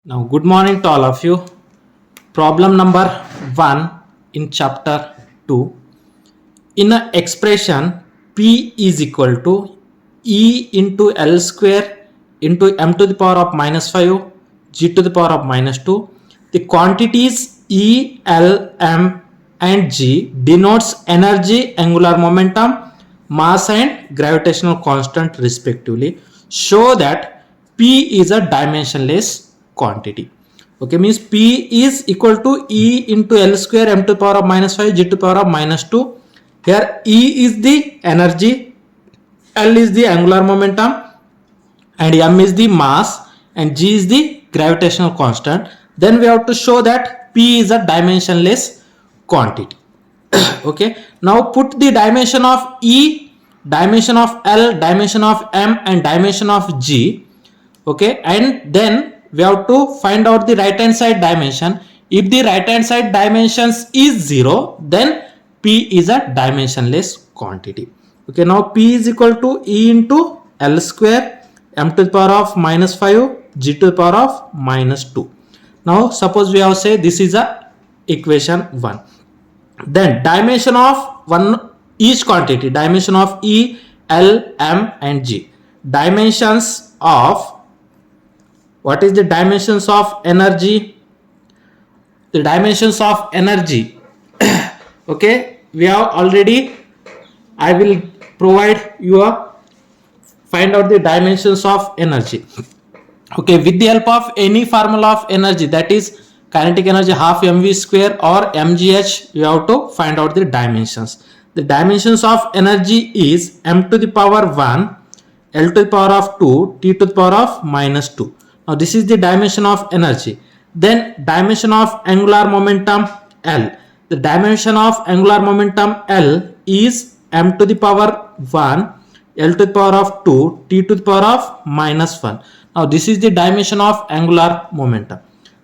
Now, good morning to all of you. Problem number 1 in chapter 2. In an expression, P is equal to E into L square into m to the power of minus 5, g to the power of minus 2. The quantities E, L, m and g denotes energy, angular momentum, mass and gravitational constant respectively. Show that P is a dimensionless quantity. Okay, means P is equal to E into L square m to the power of minus 5, g to the power of minus 2. Here E is the energy, L is the angular momentum and m is the mass and g is the gravitational constant. Then we have to show that P is a dimensionless quantity. Okay, now put the dimension of E, dimension of L, dimension of m and dimension of g. Okay, and then we have to find out the right hand side dimension. If the right hand side dimensions is 0, then P is a dimensionless quantity. Okay, now P is equal to E into L square m to the power of minus 5, g to the power of minus 2. Now suppose we have say this is a equation 1. Then dimension of one each quantity, dimension of E, L, m and g. Dimensions of, what is the dimensions of energy? The dimensions of energy. Okay, we have already, I will provide you a find out the dimensions of energy. Okay, with the help of any formula of energy, that is kinetic energy half mv square or mgh, you have to find out the dimensions. The dimensions of energy is m to the power 1, L to the power of 2, t to the power of minus 2. Now this is the dimension of energy. Then dimension of angular momentum L. The dimension of angular momentum L is m to the power 1, L to the power of 2, t to the power of minus 1. Now this is the dimension of angular momentum.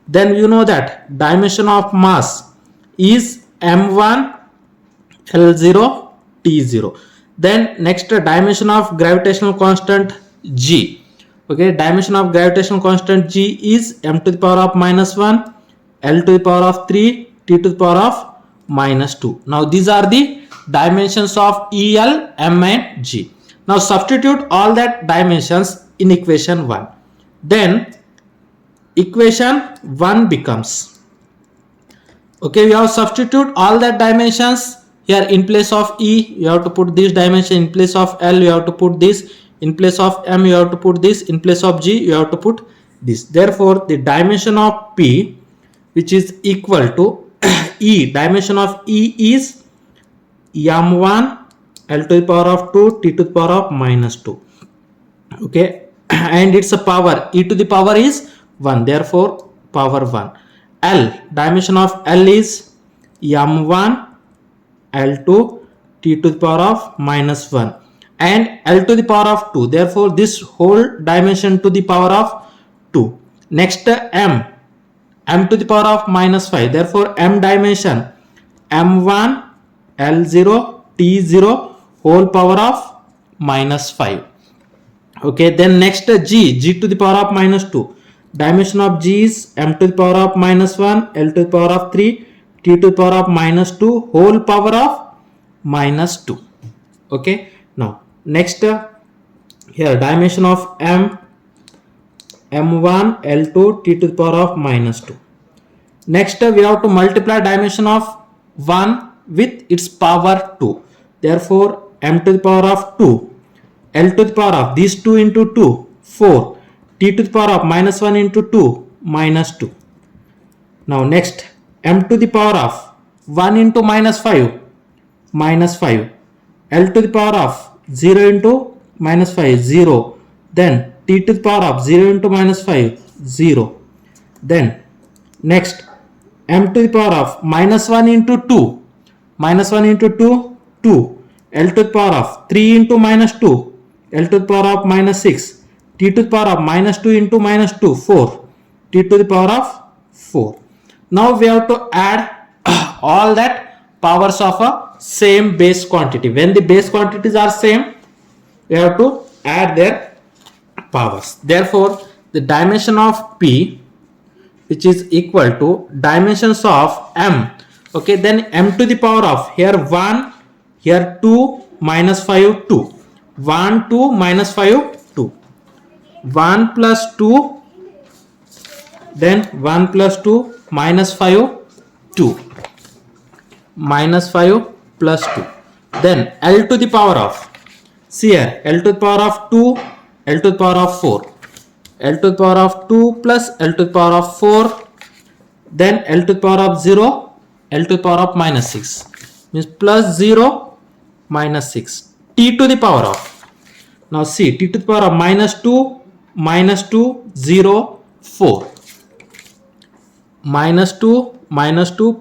Then you know that dimension of mass is m1, L0, T0. Then next dimension of gravitational constant G. Okay, dimension of gravitational constant G is m to the power of minus 1, L to the power of 3, t to the power of minus 2. Now these are the dimensions of EL, m and g. Now substitute all that dimensions in equation 1. Then equation 1 becomes, okay, we have substitute all that dimensions. Here in place of E you have to put this dimension, in place of L you have to put this, in place of M you have to put this, in place of G you have to put this. Therefore the dimension of P, which is equal to E, dimension of E is m1, L to the power of 2, t to the power of minus 2. Okay, and its a power, e to the power is 1, therefore power 1. L, dimension of L is m1, L2, t to the power of minus 1 and L to the power of 2, therefore this whole dimension to the power of 2. Next m to the power of minus 5, therefore m dimension m1, L0, T0 whole power of minus 5. Okay, then next g to the power of minus 2, dimension of g is m to the power of minus 1, L to the power of 3, t to the power of minus 2 whole power of minus 2. Okay, now next here dimension of m, m1, L2, t to the power of minus 2. Next we have to multiply dimension of 1 with its power 2, therefore m to the power of 2, L to the power of these 2 into 2, 4, t to the power of minus 1 into 2, minus 2. Now next m to the power of 1 into minus 5, minus 5, L to the power of 0 into minus 5, 0, then t to the power of 0 into minus 5, 0. Then next m to the power of minus 1 into 2, minus 1 into 2, 2, L to the power of 3 into minus 2, L to the power of minus 6, t to the power of minus 2 into minus 2, 4, t to the power of 4. Now we have to add all that powers of a same base quantity. When the base quantities are same, we have to add their powers. Therefore the dimension of P which is equal to dimensions of m. Okay, then m to the power of here 1, here 2, minus 5, 2. 1, 2, minus 5, 2. 1 plus 2, then 1 plus 2, minus 5, 2. Minus 5 plus 2. Then L to the power of, see here, L to the power of 2, L to the power of 4. L to the power of 2 plus L to the power of 4. Then L to the power of 0, L to the power of minus 6. Means plus 0, minus 6. T to the power of. Now see, T to the power of minus 2, 0, 4. Minus 2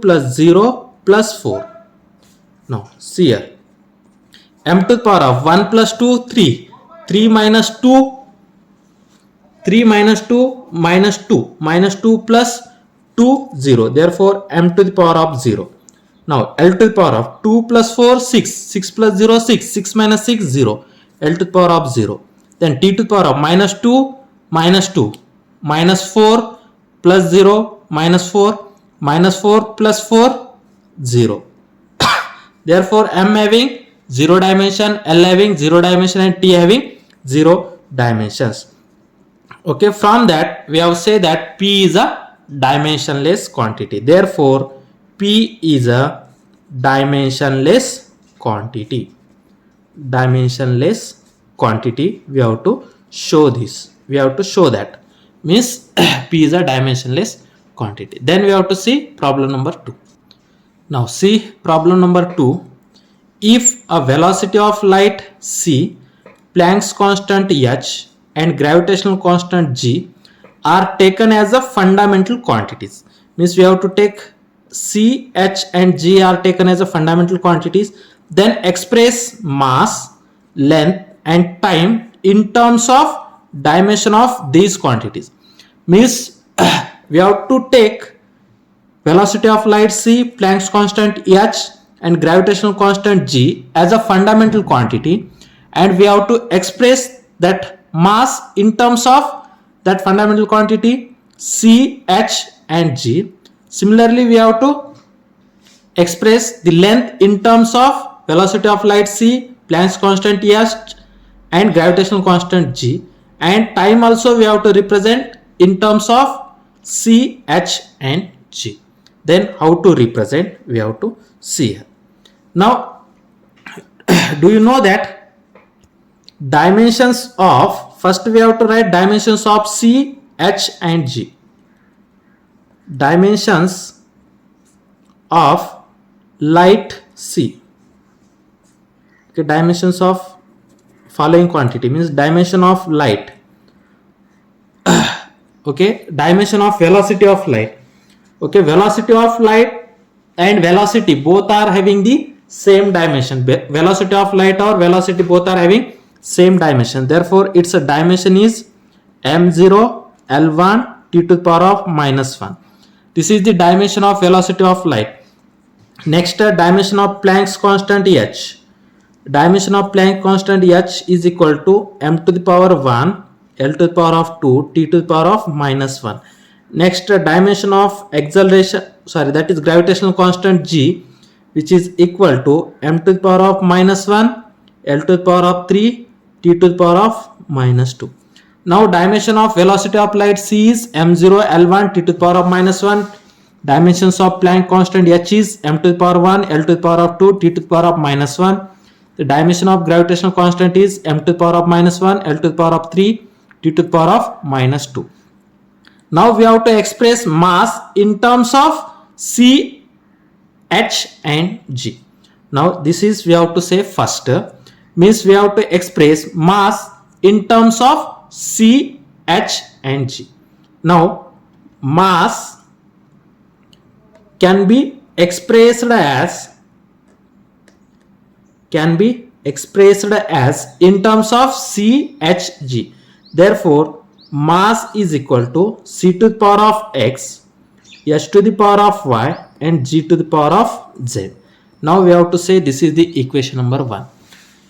plus 0 plus 4. Now see here. M to the power of 1 plus 2, 3. 3 minus 2, 3 minus 2, minus 2. Minus 2 plus 2, 0. Therefore, m to the power of 0. Now, L to the power of 2 plus 4, 6. 6 plus 0, 6. 6 minus 6, 0. L to the power of 0. Then T to the power of minus 2, minus 2. Minus 4 plus 0, minus 4. Minus 4 plus 4, 0. Therefore, m having 0 dimension, L having 0 dimension and T having 0 dimensions. Okay, from that we have said that P is a dimensionless quantity. Therefore, P is a dimensionless quantity. Dimensionless quantity. We have to show this. We have to show that. Means P is a dimensionless quantity. Then we have to see problem number 2. Now see problem number 2. If a velocity of light c, Planck's constant h and gravitational constant g are taken as a fundamental quantities. Means we have to take c, h and g are taken as a fundamental quantities. Then express mass, length and time in terms of dimension of these quantities. Means we have to take velocity of light c, Planck's constant h and gravitational constant g as a fundamental quantity, and we have to express that mass in terms of that fundamental quantity c, h and g. Similarly, we have to express the length in terms of velocity of light c, Planck's constant h and gravitational constant g, and time also we have to represent in terms of c, h and g. Then how to represent, we have to see here. Now, do you know that dimensions of, first we have to write dimensions of c, h and g. Dimensions of light c. Okay, dimensions of following quantity means dimension of light. Okay, dimension of velocity of light. Okay, velocity of light and velocity both are having the same dimension. Velocity of light or velocity both are having same dimension. Therefore, its dimension is m0, L1, t to the power of minus 1. This is the dimension of velocity of light. Next, dimension of Planck's constant h. Dimension of Planck constant h is equal to m to the power 1, L to the power of 2, t to the power of minus 1. Next, dimension of acceleration, that is gravitational constant g, which is equal to m to the power of minus 1, L to the power of 3, t to the power of minus 2. Now, dimension of velocity of light c is m0, L1, t to the power of minus 1. Dimensions of Planck constant h is m to the power 1, L to the power of 2, t to the power of minus 1. The dimension of gravitational constant is m to the power of minus 1, L to the power of 3, t to the power of minus 2. Now we have to express mass in terms of c, h and g. Now this is we have to say first, means we have to express mass in terms of c, h and g. Now mass can be expressed as in terms of c, h, g. Therefore, mass is equal to c to the power of x, h to the power of y and g to the power of z. Now we have to say this is the equation number 1.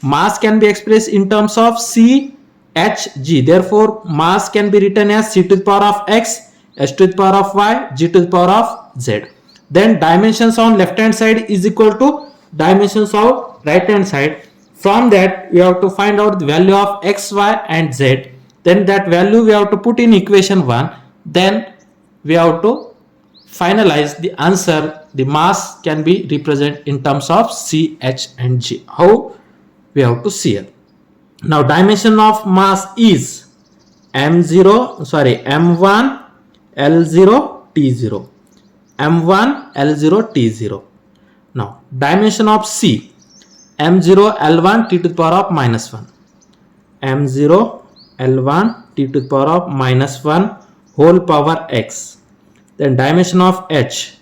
Mass can be expressed in terms of c, h, g. Therefore, mass can be written as c to the power of x, h to the power of y, g to the power of z. Then dimensions on left hand side is equal to dimensions of right hand side. From that we have to find out the value of x, y and z. Then that value we have to put in equation 1. Then we have to finalize the answer. The mass can be represented in terms of c, h and g. How we have to see it. Now dimension of mass is m1, L0, T0. M1, L0, T0. Now dimension of C, M0, L1, T to the power of minus 1. M0, L1, T to the power of minus 1 whole power x. Then dimension of H,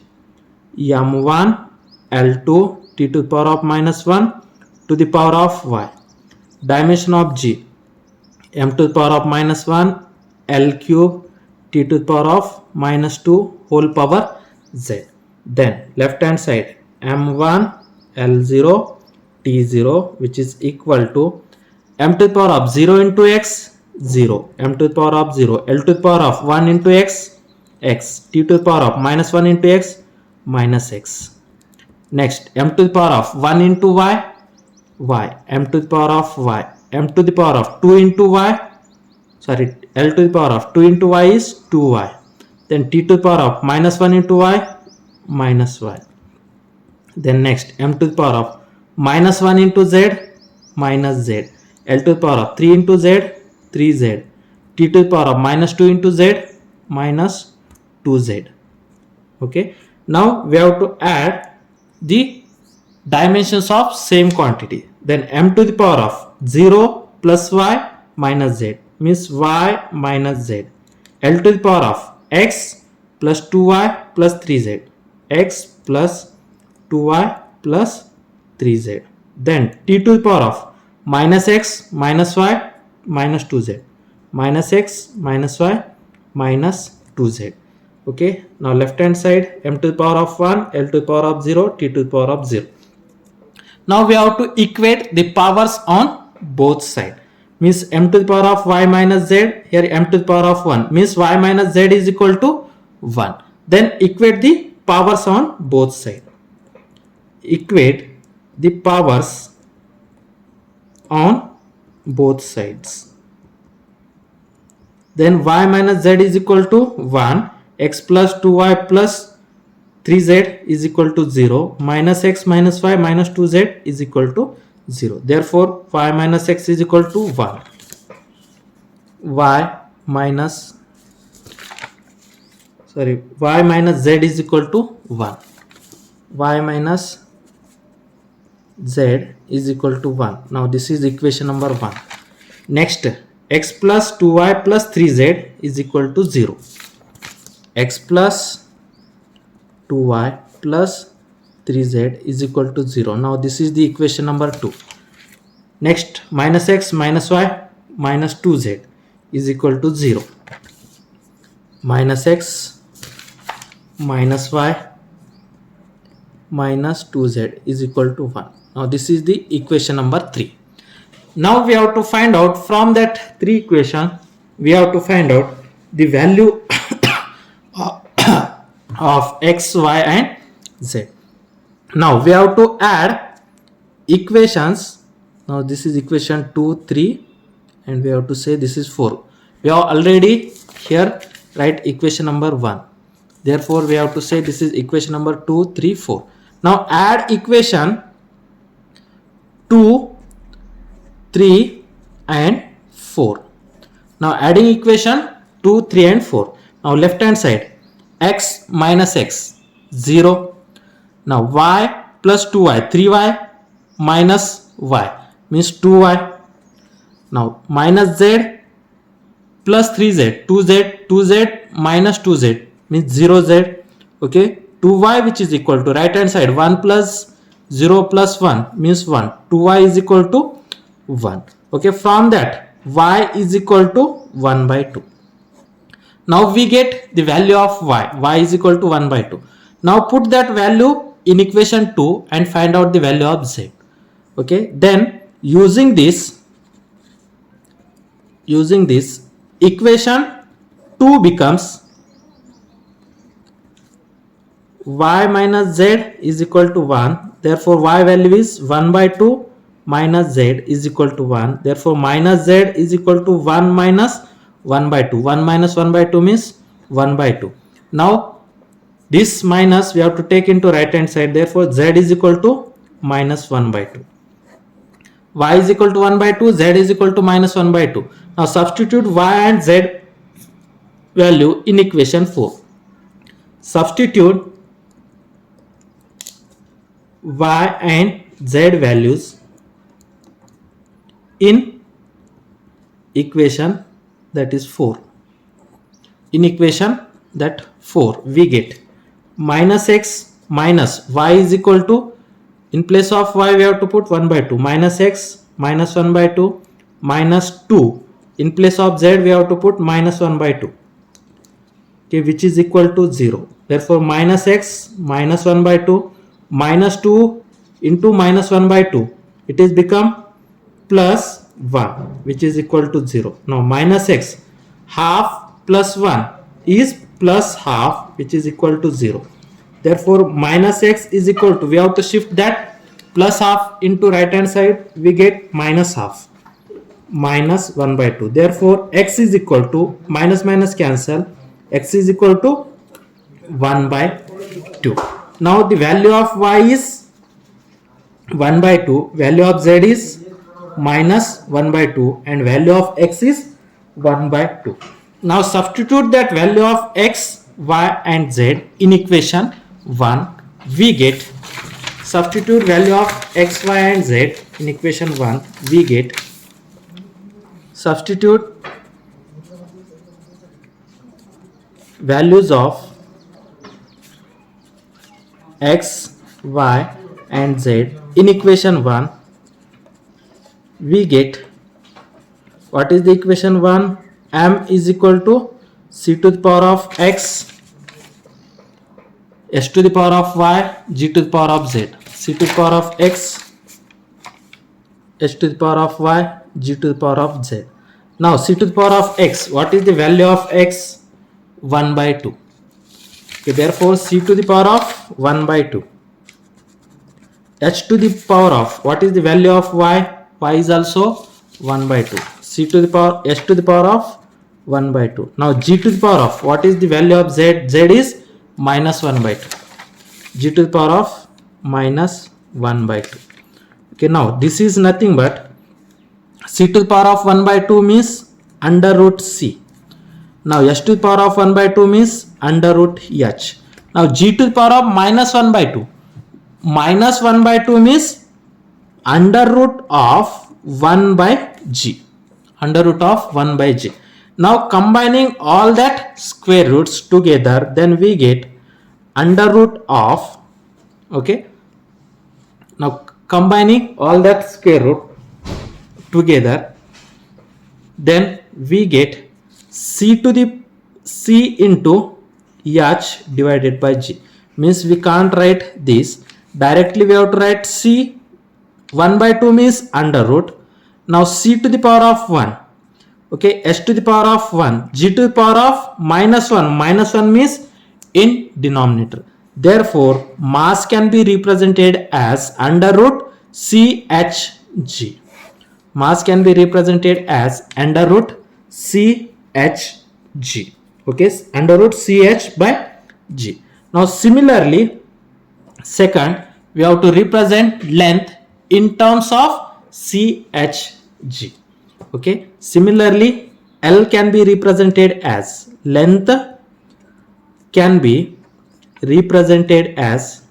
M1, L2, T to the power of minus 1 to the power of y. Dimension of G, M to the power of minus 1, L cube, T to the power of minus 2 whole power z. Then left hand side, M1, L0, T0, which is equal to m to the power of 0 into x, 0, m to the power of 0, L to the power of 1 into x, x, T to the power of minus 1 into x, minus x. Next, m to the power of 1 into y, y, m to the power of y, m to the power of 2 into y, sorry, L to the power of 2 into y is 2y. Then T to the power of minus 1 into y, minus y. Then next, m to the power of minus 1 into z, minus z. L to the power of 3 into z, 3z. T to the power of minus 2 into z, minus 2z. Okay. Now we have to add the dimensions of same quantity. Then m to the power of 0 plus y minus z means y minus z. L to the power of x plus 2y plus 3z, x plus 2y plus 3z. Then t to the power of minus x minus y minus 2z, minus x minus y minus 2z. Okay. Now left hand side, m to the power of 1, L to the power of 0, t to the power of 0. Now we have to equate the powers on both sides. Means m to the power of y minus z, here m to the power of 1 means y minus z is equal to 1. Then equate the powers on both sides. Equate the powers on both sides. Then y minus z is equal to 1, x plus 2y plus 3z is equal to 0, minus x minus y minus 2z is equal to 0. Therefore, y minus x is equal to 1. y minus z is equal to 1. Y minus z is equal to 1. Now this is equation number 1. Next, x plus 2y plus 3z is equal to 0. X plus 2y plus 3z is equal to 0. Now this is the equation number 2. Next, minus x minus y minus 2z is equal to 0. Minus x minus y minus 2z is equal to 1. Now this is the equation number 3. Now we have to find out from that 3 equation, we have to find out the value of x, y and z. Now we have to add equations. Now this is equation 2, 3 and we have to say this is 4. We have already here write equation number 1. Therefore we have to say this is equation number 2, 3, 4. Now add equation 2, 3 and 4. Now adding equation 2, 3 and 4. Now left hand side, x minus x 0. Now y plus 2y, 3y minus y means 2y. Now minus z plus 3z, 2z minus 2z means 0z. Okay, 2y which is equal to right hand side 1 plus 0 plus 1 means 1. 2y is equal to 1. Okay, from that y is equal to 1 by 2. Now we get the value of y is equal to 1 by 2. Now put that value in equation 2 and find out the value of z. Okay, then using this equation 2 becomes y minus z is equal to 1. Therefore, y value is 1 by 2 minus z is equal to 1. Therefore, minus z is equal to 1 minus 1 by 2. 1 minus 1 by 2 means 1 by 2. Now, this minus we have to take into right hand side. Therefore, z is equal to minus 1 by 2. Y is equal to 1 by 2. Z is equal to minus 1 by 2. Now, substitute y and z value in equation 4. Substitute y and z values in equation that is 4. In equation that 4 we get minus x minus y is equal to, in place of y we have to put 1 by 2, minus x minus 1 by 2 minus 2, in place of z we have to put minus 1 by 2, okay, which is equal to 0. Therefore, minus x minus 1 by 2 minus 2 into minus 1 by 2, it is become plus 1, which is equal to 0. Now, minus x half plus 1 is plus half, which is equal to 0. Therefore, minus x is equal to, we have to shift that plus half into right hand side, we get minus half, minus 1 by 2. Therefore, x is equal to, minus minus cancel, x is equal to 1 by 2. Now, the value of y is 1 by 2, value of z is minus 1 by 2, and value of x is 1 by 2. Now, substitute that value of x, y and z in equation 1. We get, substitute value of x, y and z in equation 1. We get, substitute values of x, y and z in equation 1. We get, what is the equation 1? M is equal to c to the power of x, s to the power of y, g to the power of z. C to the power of x, s to the power of y, g to the power of z. Now, c to the power of x, what is the value of x? 1 by 2. Okay, therefore, c to the power of 1 by 2. H to the power of, what is the value of y? Y is also 1 by 2. C to the power, s to the power of 1 by 2. Now, g to the power of, what is the value of z? Z is minus 1 by 2. G to the power of minus 1 by 2. Okay, now this is nothing but c to the power of 1 by 2 means under root c. Now, s to the power of 1 by 2 means under root h. Now, g to the power of minus 1 by 2. Minus 1 by 2 means under root of 1 by g. Under root of 1 by g. Now, combining all that square roots together, then we get under root of, okay. Now, combining all that square root together, then we get c to the c into h divided by g. Means we can't write this directly, we have to write c. 1 by 2 means under root. Now, c to the power of 1, okay, s to the power of 1, g to the power of minus 1. Minus 1 means in denominator. Therefore, mass can be represented as under root chg. Mass can be represented as under root chg. Okay, under root ch by g. Now, similarly, second, we have to represent length in terms of chg. Okay, similarly, L can be represented as, length can be represented as,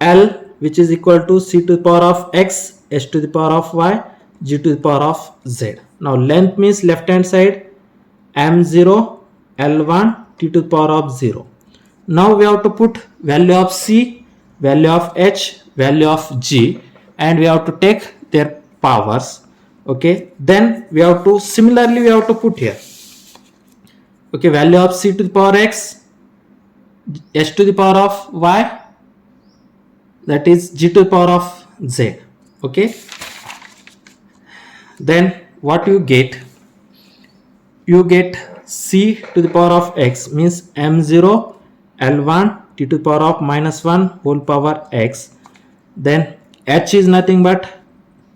L, which is equal to c to the power of x, s to the power of y, g to the power of z. Now, length means left hand side, m0, L1, t to the power of 0. Now, we have to put value of c, value of h, value of g, and we have to take their powers. Okay, then we have to, similarly we have to put here, okay, value of c to the power x, s to the power of y, that is g to the power of z. Okay, then what you get, you get c to the power of x means m0 L1 t to the power of minus 1 whole power x. Then h is nothing but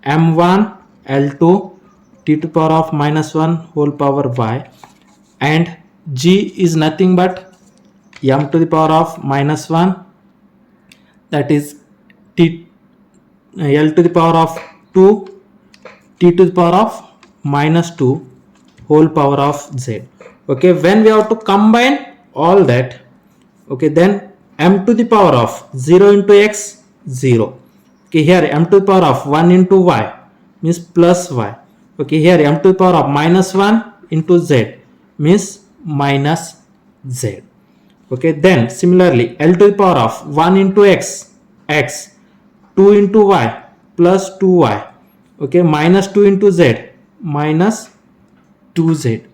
m1 L2 t to the power of minus 1 whole power y, and g is nothing but m to the power of minus 1, that is t L to the power of 2 t to the power of minus 2 whole power of z. Okay, when we have to combine all that, okay, then m to the power of 0 into x 0. Okay, here m to the power of 1 into y means plus y. Okay, here m to the power of minus 1 into z means minus z. Okay, then similarly L to the power of 1 into x 2 into y plus 2y. Okay, minus 2 into z minus 2z.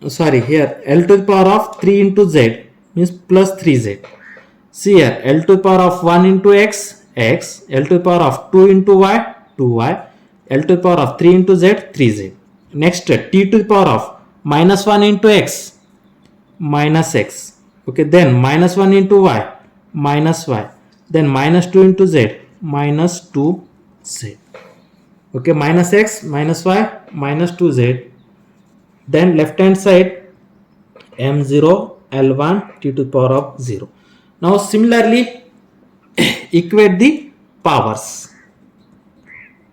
Sorry, here L to the power of 3 into z means plus 3z. See here, L to the power of 1 into x, L to the power of 2 into y, 2y, L to the power of 3 into z, 3z. Next, t to the power of minus 1 into x, minus x. Okay, then minus 1 into y, minus y. Then minus 2 into z, minus 2z. Okay, minus x, minus y, minus 2z. Then left hand side m0 L1 t to the power of 0. Now similarly equate the powers.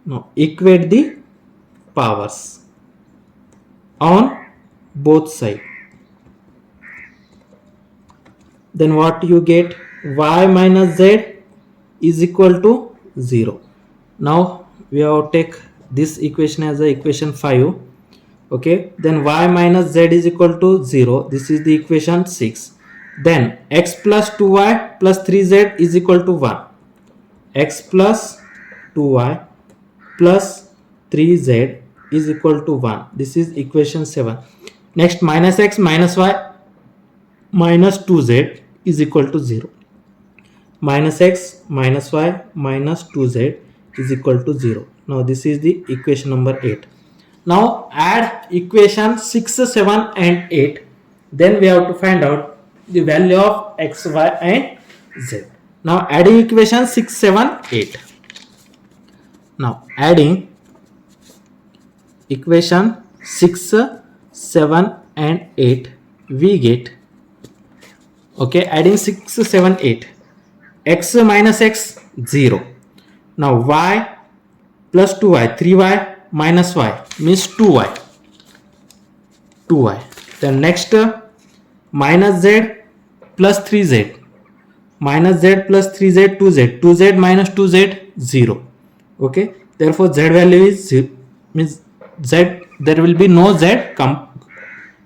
Now equate the powers on both sides. Then what you get? Y minus z is equal to 0. Now we have to take this equation as a equation 5. Okay, then y minus z is equal to 0. This is the equation 6. Then x plus 2y plus 3z is equal to 1. X plus 2y plus 3z is equal to 1. This is equation 7. Next, minus x minus y minus 2z is equal to 0. Minus x minus y minus 2z is equal to 0. Now this is the equation number 8. Now add equation 6, 7 and 8. Then we have to find out the value of x, y and z. Now adding equation 6, 7, 8. Now adding equation 6, 7 and 8, we get, okay, adding 6, 7, 8. X minus x 0. Now y plus 2y, 3y minus y means 2y. Then next minus z plus 3z. Minus z plus 3z, 2z. 2z minus 2z 0. Okay. Therefore z value is 0, means z, there will be no z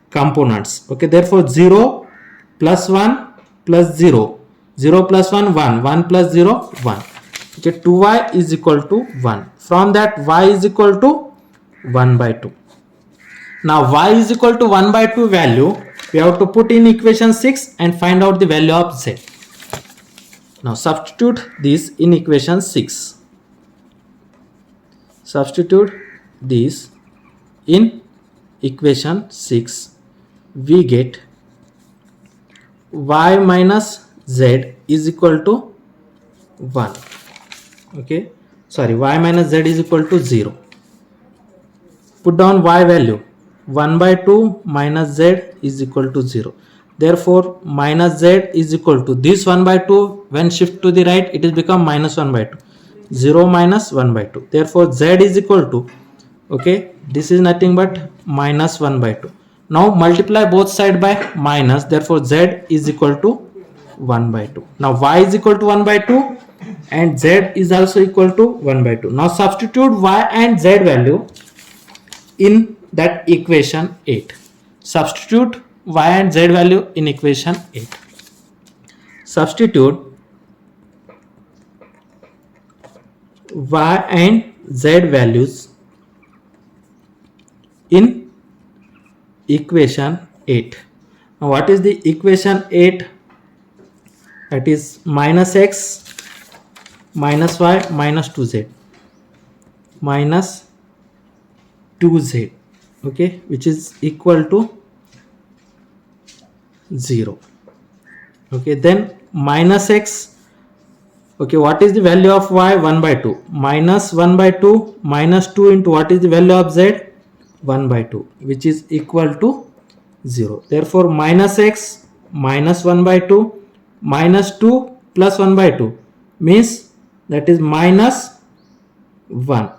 components. Okay. Therefore 0 plus 1 plus 0. 0 plus 1, 1. 1 plus 0, 1. Okay, 2y is equal to 1. From that, y is equal to 1 by 2. Now, y is equal to 1 by 2 value, we have to put in equation 6 and find out the value of z. Now, substitute this in equation 6. Substitute this in equation 6. We get y minus z is equal to 1. Okay, sorry, y minus z is equal to 0. Put down y value. 1 by 2 minus z is equal to 0. Therefore minus z is equal to this 1 by 2, when shift to the right it is become minus 1 by 2. 0 minus 1 by 2. Therefore z is equal to, okay, this is nothing but minus 1 by 2. Now multiply both side by minus, therefore z is equal to 1 by 2. Now y is equal to 1 by 2 and z is also equal to 1 by 2. Now substitute y and z value in that equation 8. Substitute y and z value in equation 8. Substitute y and z values in equation 8. Now what is the equation 8? That is minus x minus y minus 2z minus 2z. okay, which is equal to 0. Okay, then minus x. Okay, what is the value of y? 1 by 2. Minus 1 by 2 minus 2 into what is the value of z? 1 by 2, which is equal to 0. Therefore, minus x minus 1 by 2 minus 2 plus 1 by 2 means that is minus 1.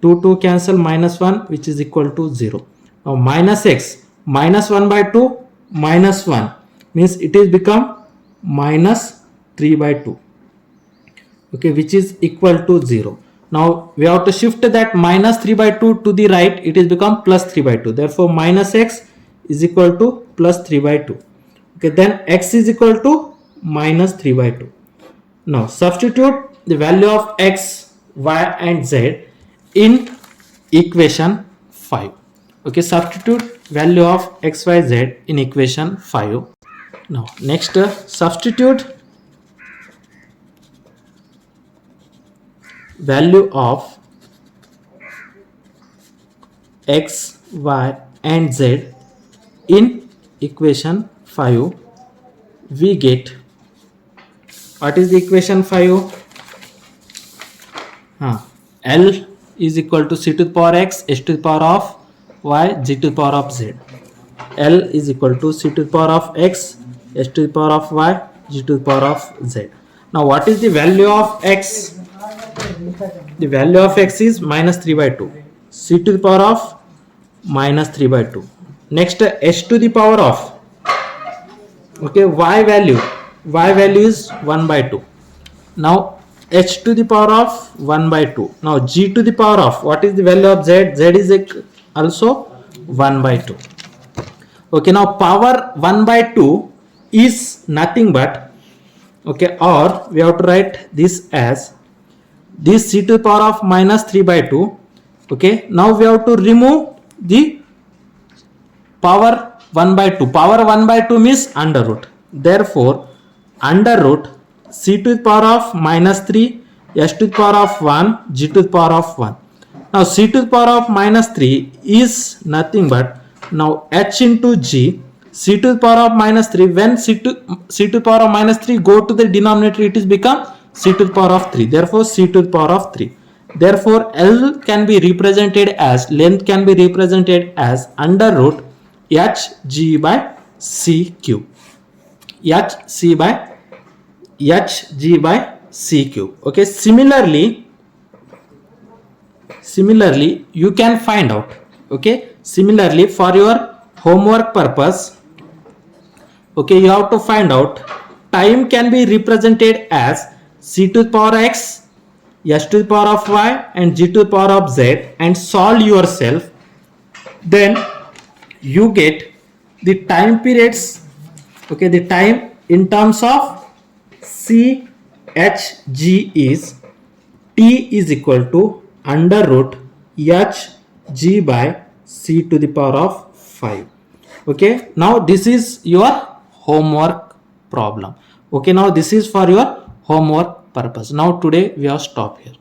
2 cancel, minus 1, which is equal to 0. Now minus x minus 1 by 2 minus 1 means it is become minus 3 by 2. Okay, which is equal to 0. Now we have to shift that minus 3 by 2 to the right. It is become plus 3 by 2. Therefore minus x is equal to plus 3 by 2. Okay, then x is equal to minus 3 by 2. Now substitute the value of x, y and z in equation 5. Okay, substitute value of x, y, z in equation 5. Now next substitute value of x, y and z in equation 5. We get, what is the equation 5? L is equal to c to the power x, s to the power of y, g to the power of z. L is equal to c to the power of x, s to the power of y, g to the power of z. Now what is the value of x? The value of x is minus 3 by 2. C to the power of minus 3 by 2. Next s to the power of, okay, y value is 1 by 2. Now h to the power of 1 by 2. Now g to the power of, what is the value of z? Z is also 1 by 2. Okay, now power 1 by 2 is nothing but, okay, or we have to write this as this c to the power of minus 3 by 2. Okay, now we have to remove the power 1 by 2. Power 1 by 2 means under root. Therefore, under root c to the power of minus 3, s to the power of 1, g to the power of 1. Now c to the power of minus 3 is nothing but, now h into g, c to the power of minus 3, when c to the power of minus 3 go to the denominator, it is become c to the power of 3. Therefore c to the power of 3. Therefore L can be represented as, length can be represented as under root hg by c cube. hg by c cube. Okay, similarly you can find out, okay, similarly for your homework purpose, okay, you have to find out time can be represented as c to the power x, s to the power of y and g to the power of z, and solve yourself. Then you get the time periods, okay, the time in terms of c h g is t is equal to under root h g by c to the power of 5. Okay, now this is your homework problem. Okay, now this is for your homework purpose. Now today we have stopped here.